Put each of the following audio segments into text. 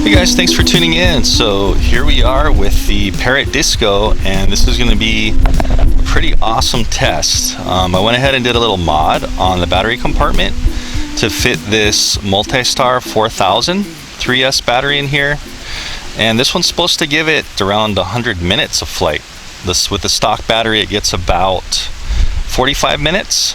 Hey guys, thanks for tuning in. So here we are with the PARROT Disco, and this is going to be a pretty awesome test. I went ahead and did a little mod on the battery compartment to fit this Multistar 4000 3S battery in here, and this one's supposed to give it around 100 minutes of flight. With the stock battery it gets about 45 minutes.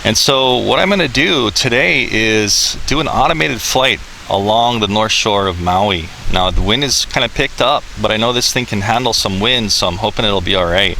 And so what I'm going to do today is do an automated flight along the north shore of Maui. Now the wind is kind of picked up, but I know this thing can handle some wind, so I'm hoping it'll be alright.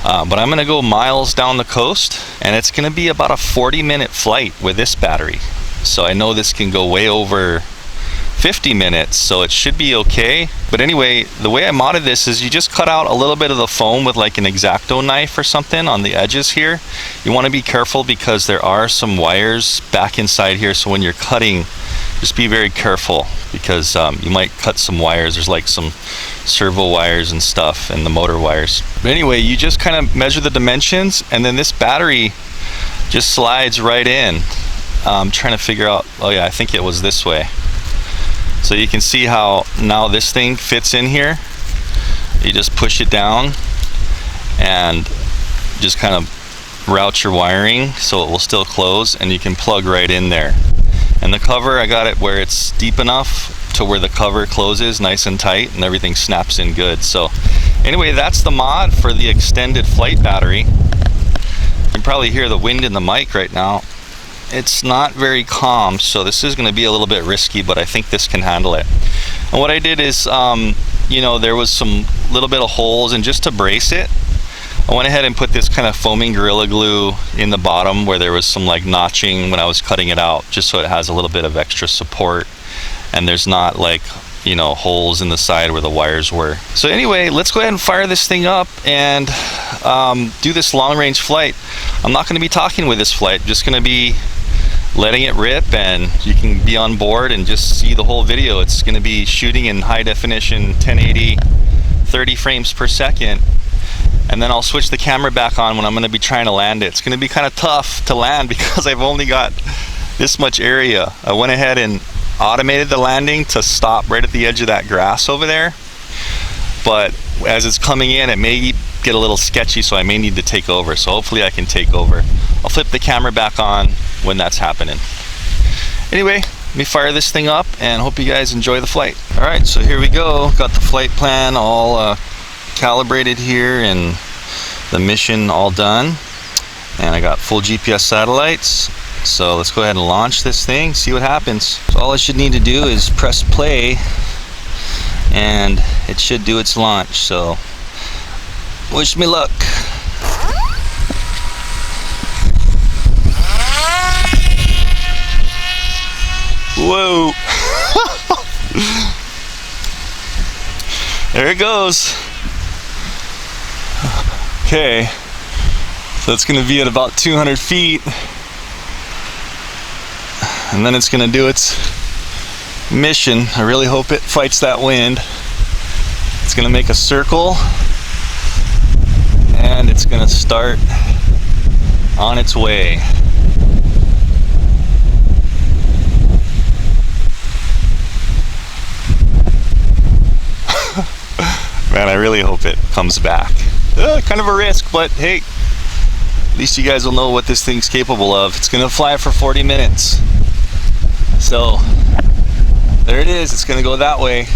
But I'm going to go miles down the coast, and it's going to be about a 40-minute flight with this battery. So I know this can go way over 50 minutes, so it should be okay. But anyway, the way I modded this is you just cut out a little bit of the foam with like an X-Acto knife or something on the edges here. You want to be careful because there are some wires back inside here, so when you're cutting, just be very careful because you might cut some wires. There's like some servo wires and stuff and the motor wires. But anyway, you just kind of measure the dimensions, and then this battery just slides right in. I'm trying to figure out, oh yeah, I think it was this way. So you can see how now this thing fits in here. You just push it down and just kind of route your wiring so it will still close, and you can plug right in there. And the cover, I got it where it's deep enough to where the cover closes nice and tight and everything snaps in good. So anyway, that's the mod for the extended flight battery. You can probably hear the wind in the mic right now. It's not very calm, so this is going to be a little bit risky, but I think this can handle it. And what I did is, you know, there was some little bit of holes, and just to brace it, I went ahead and put this kind of foaming Gorilla Glue in the bottom where there was some like notching when I was cutting it out, just so it has a little bit of extra support and there's not like, you know, holes in the side where the wires were. So anyway, let's go ahead and fire this thing up and do this long range flight. I'm not going to be talking with this flight, I'm just going to be letting it rip, and you can be on board and just see the whole video. It's going to be shooting in high definition 1080 30 frames per second, and then I'll switch the camera back on when I'm going to be trying to land it. It's going to be kind of tough to land because I've only got this much area. I went ahead and automated the landing to stop right at the edge of that grass over there, but as it's coming in it may get a little sketchy, so I may need to take over. So hopefully I can take over. I'll flip the camera back on when that's happening. Anyway, let me fire this thing up and hope you guys enjoy the flight. Alright, so here we go. Got the flight plan all calibrated here and the mission all done, and I got full GPS satellites. So let's go ahead and launch this thing, see what happens. So all I should need to do is press play and it should do its launch. So wish me luck. Whoa. There it goes. Okay, so it's going to be at about 200 feet, and then it's going to do its mission. I really hope it fights that wind. It's going to make a circle, and it's going to start on its way. Man, I really hope it comes back. Kind of a risk, but hey, at least you guys will know what this thing's capable of. It's gonna fly for 40 minutes. So, there it is, it's gonna go that way.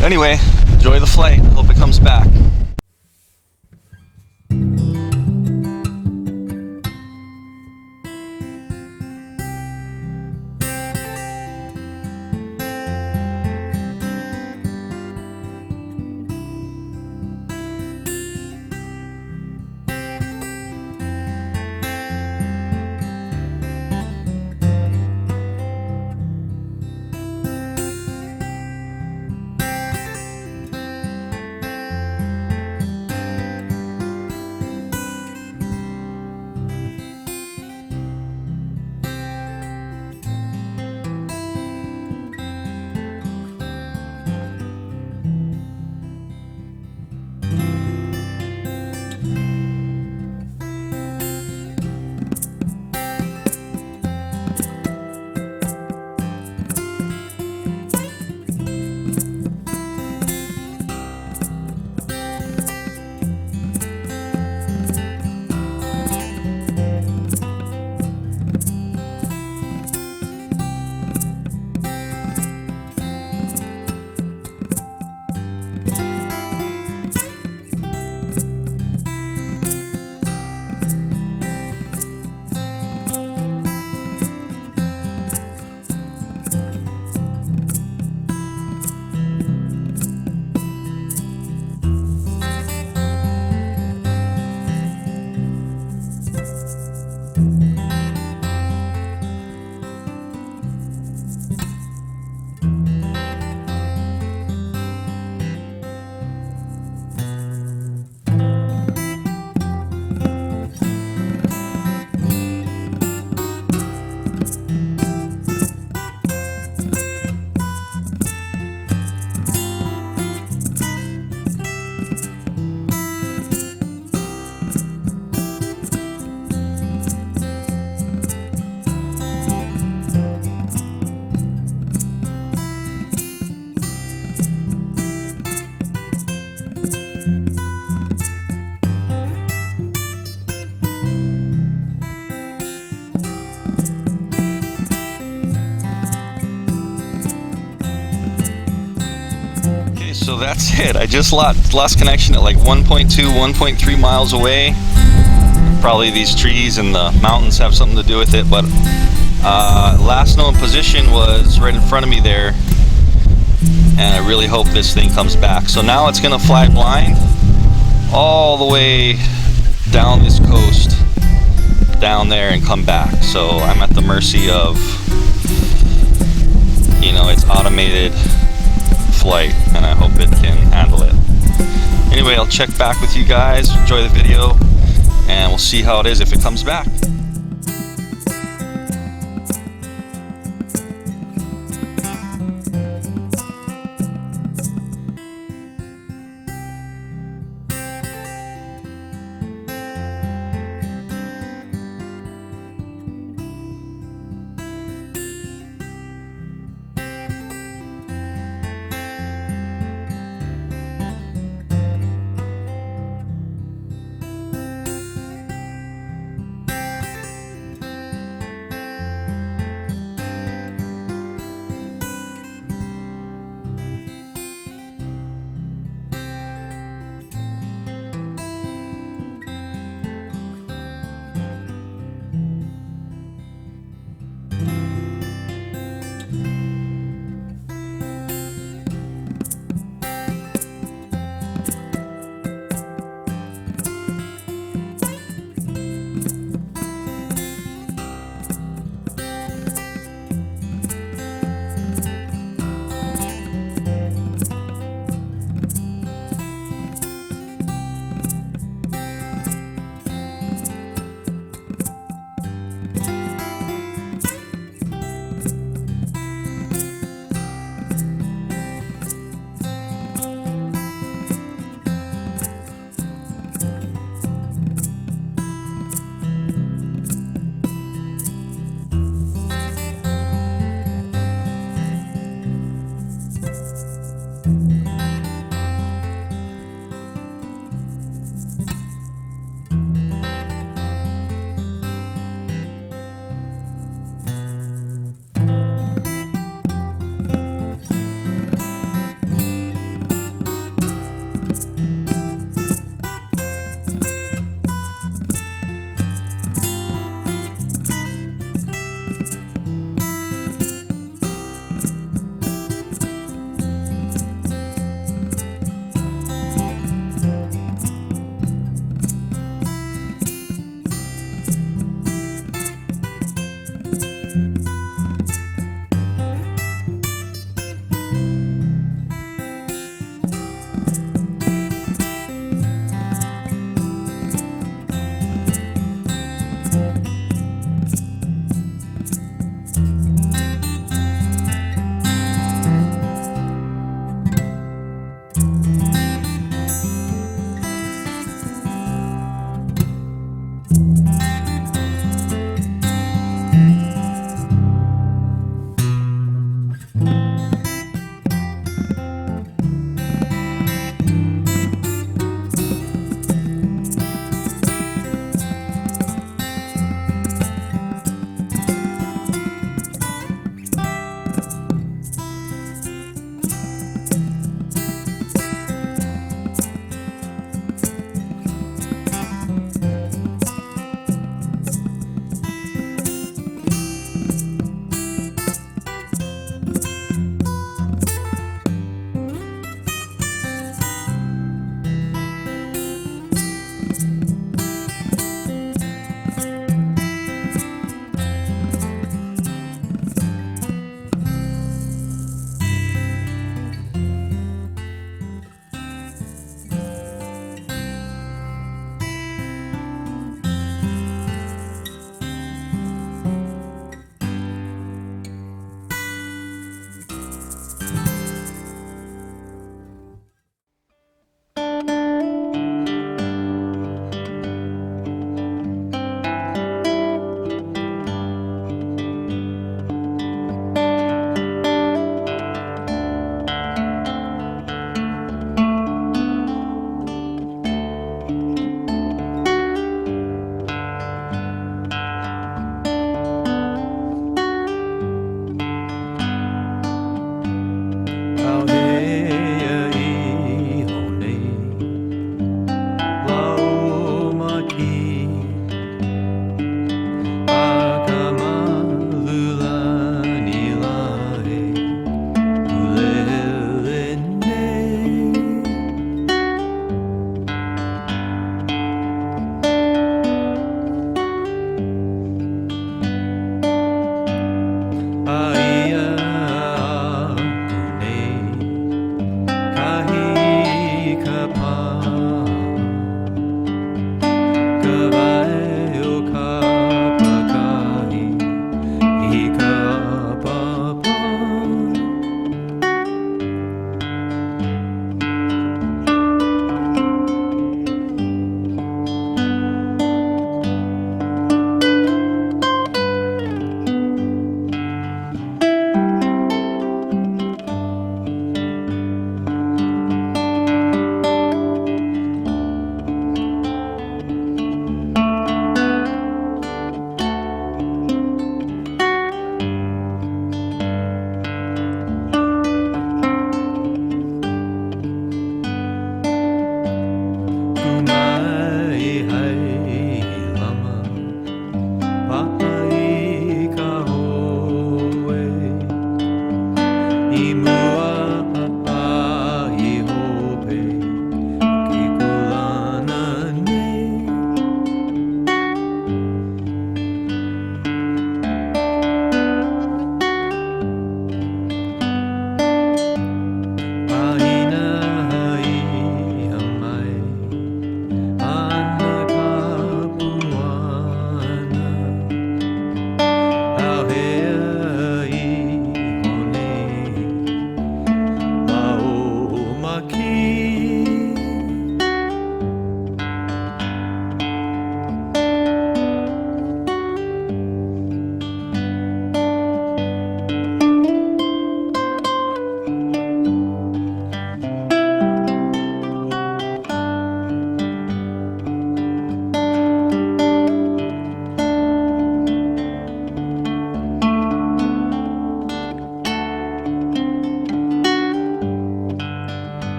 Anyway, enjoy the flight, hope it comes back. So that's it. I just lost connection at like 1.2, 1.3 miles away. Probably these trees and the mountains have something to do with it, but last known position was right in front of me there, and I really hope this thing comes back. So now it's gonna fly blind all the way down this coast down there and come back. So I'm at the mercy of, you know, its automated flight, and I hope it can handle it. Anyway, I'll check back with you guys. Enjoy the video, and we'll see how it is if it comes back.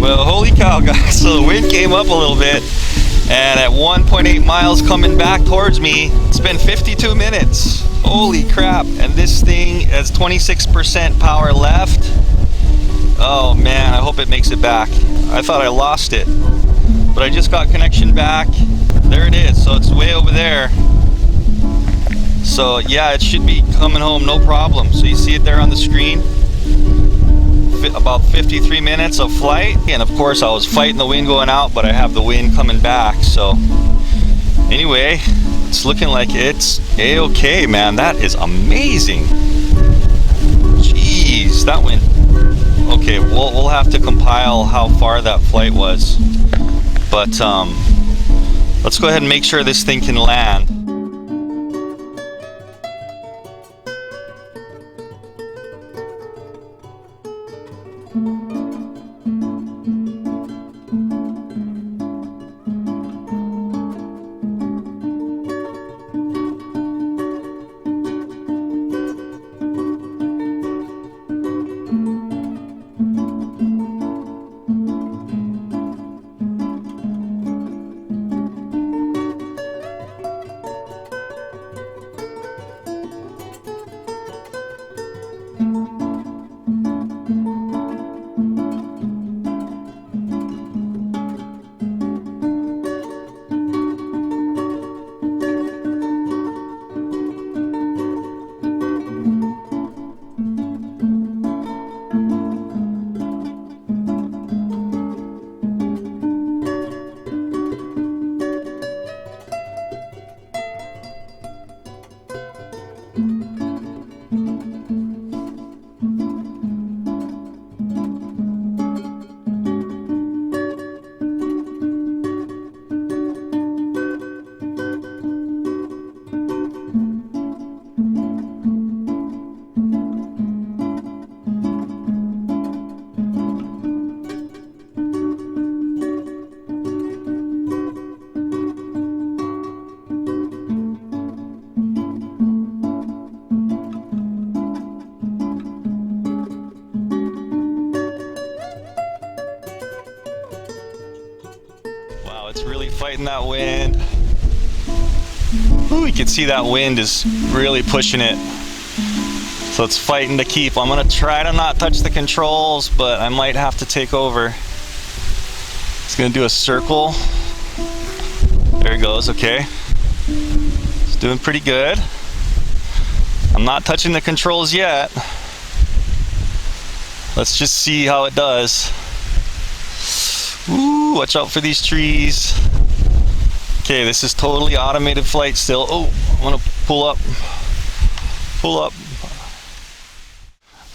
Well, holy cow, guys. So the wind came up a little bit, and at 1.8 miles coming back towards me, it's been 52 minutes. Holy crap. And this thing has 26% power left. Oh man, I hope it makes it back. I thought I lost it, but I just got connection back. There it is. So it's way over there. So yeah, it should be coming home no problem. So you see it there on the screen. About 53 minutes of flight, and of course I was fighting the wind going out, but I have the wind coming back. So anyway, it's looking like it's a-okay, man. That is amazing. Jeez, that went okay. We'll have to compile how far that flight was, but let's go ahead and make sure this thing can land. It's really fighting that wind. Ooh, you can see that wind is really pushing it. So it's fighting to keep. I'm gonna try to not touch the controls, but I might have to take over. It's gonna do a circle. There it goes, okay. It's doing pretty good. I'm not touching the controls yet. Let's just see how it does. Ooh, watch out for these trees. Okay, this is totally automated flight still. Oh, I'm gonna pull up.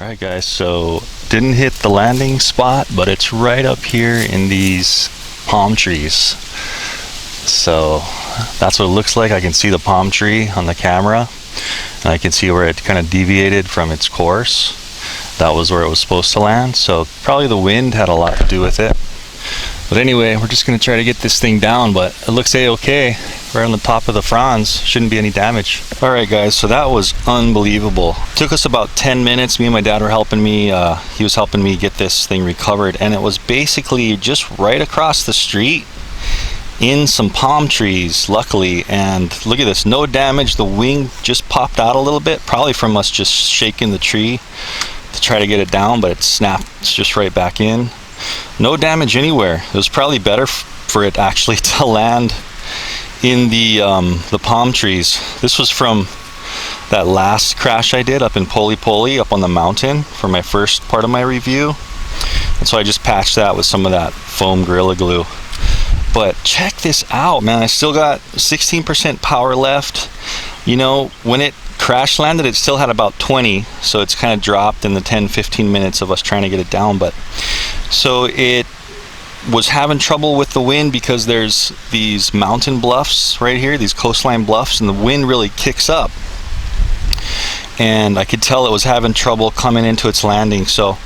Alright guys, so didn't hit the landing spot, but it's right up here in these palm trees. So that's what it looks like. I can see the palm tree on the camera, and I can see where it kind of deviated from its course. That was where it was supposed to land, so probably the wind had a lot to do with it. But anyway, we're just going to try to get this thing down, but it looks a-okay. Right on the top of the fronds, shouldn't be any damage. Alright guys, so that was unbelievable. It took us about 10 minutes. Me and my dad were helping me. He was helping me get this thing recovered, and it was basically just right across the street in some palm trees, luckily. And look at this, no damage. The wing just popped out a little bit, probably from us just shaking the tree to try to get it down, but it snapped just right back in. No damage anywhere. It was probably better for it actually to land in the palm trees. This was from that last crash I did up in Poli up on the mountain for my first part of my review, and so I just patched that with some of that foam Gorilla Glue. But check this out, man. I still got 16% power left. You know, when it crash landed, it still had about 20, so it's kind of dropped in the 10-15 minutes of us trying to get it down. But so it was having trouble with the wind because there's these mountain bluffs right here, these coastline bluffs, and the wind really kicks up, and I could tell it was having trouble coming into its landing. So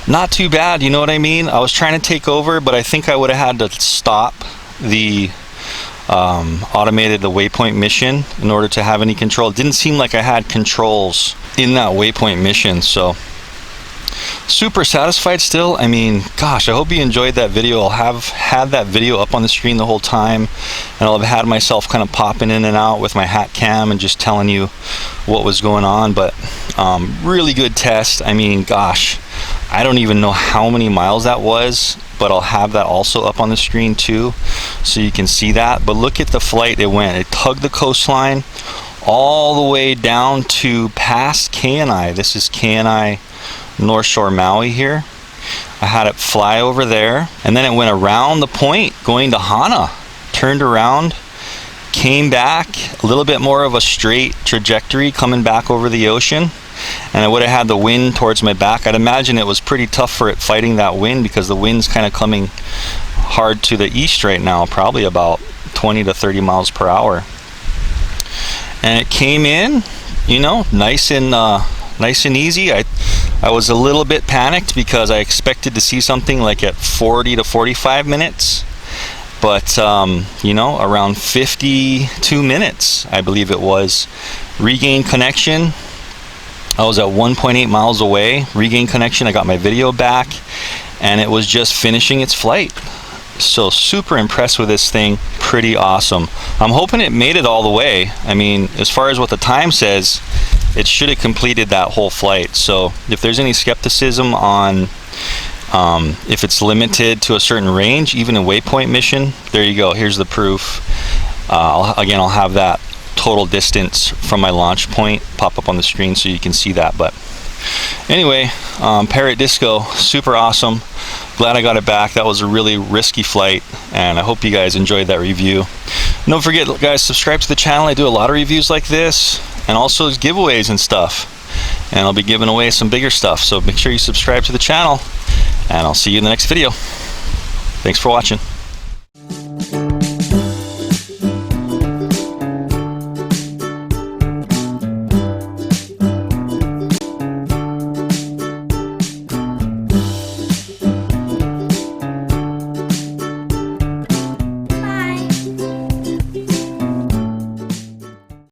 not too bad, you know what I mean? I was trying to take over, but I think I would have had to stop the the Waypoint mission in order to have any control. It didn't seem like I had controls in that Waypoint mission, so super satisfied still. I mean, gosh, I hope you enjoyed that video. I'll have had that video up on the screen the whole time, and I'll have had myself kind of popping in and out with my hat cam and just telling you what was going on. But really good test. I mean, gosh, I don't even know how many miles that was, but I'll have that also up on the screen too, so you can see that. But look at the flight it went. It tugged the coastline all the way down to past KNI. This is KNI North Shore Maui here. I had it fly over there, and then it went around the point going to Hana, turned around, came back, a little bit more of a straight trajectory coming back over the ocean, and I would have had the wind towards my back. I'd imagine it was pretty tough for it fighting that wind, because the wind's kind of coming hard to the east right now, probably about 20 to 30 miles per hour. And it came in, you know, nice and easy. I was a little bit panicked because I expected to see something like at 40 to 45 minutes, but you know, around 52 minutes, I believe it was, regained connection. I was at 1.8 miles away, regained connection. I got my video back, and it was just finishing its flight. So super impressed with this thing. Pretty awesome. I'm hoping it made it all the way. I mean, as far as what the time says, it should have completed that whole flight. So if there's any skepticism on if it's limited to a certain range, even a Waypoint mission, there you go. Here's the proof. I'll have that total distance from my launch point pop up on the screen so you can see that. But anyway, PARROT Disco, super awesome. Glad I got it back. That was a really risky flight, and I hope you guys enjoyed that review. Don't forget, guys, subscribe to the channel. I do a lot of reviews like this, and also giveaways and stuff, and I'll be giving away some bigger stuff, so make sure you subscribe to the channel, and I'll see you in the next video. Thanks for watching.